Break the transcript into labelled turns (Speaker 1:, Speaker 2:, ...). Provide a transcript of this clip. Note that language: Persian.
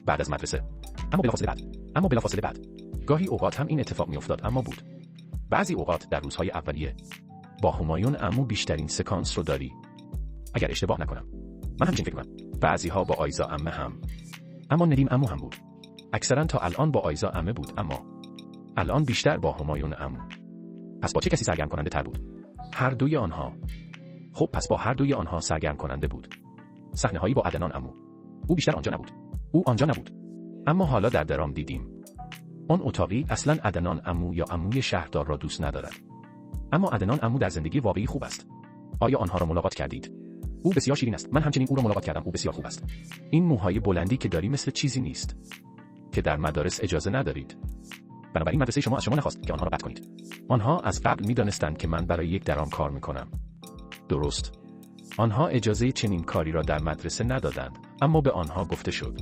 Speaker 1: بعد از مدرسه، اما بلافاصله بعد. گاهی اوقات هم این اتفاق میافتاد اما بود. بعضی اوقات در روزهای اولیه. با همایون عمو بیشترین سکانس رو داری. اگر اشتباه نکنم. من همین فکر می‌کنم. بعضی‌ها با آیزا عمه هم. اما ندیم عمو هم بود. اکثرا تا الان با آیزا عمه بود، اما الان بیشتر با همایون عمو. پس با چه کسی سرگرم کننده تر بود؟ هر دوی آنها. خب پس با هر دوی آنها سرگرم کننده بود. صحنه‌هایی با عدنان عمو. او بیشتر آنجا نبود. او آنجا نبود. اما حالا در درام دیدیم. آن اتاقی اصلاً عدنان عمو یا عموی شهردار را دوست ندارد. اما عدنان عمو در زندگی واقعی خوب است. آیا آنها را ملاقات کردید؟ او بسیار شیرین است. من همچنین او را ملاقات کردم. او بسیار خوب است. این موهای بلندی که داری مثل چیزی نیست که در مدارس اجازه ندارید. بنابراین مدرسه شما از شما نخواست که آنها را قطع کنید. آنها از قبل می‌دانستند که من برای یک درام کار می‌کنم. درست. آنها اجازه چنین کاری را در مدرسه ندادند، اما به آنها گفته شد.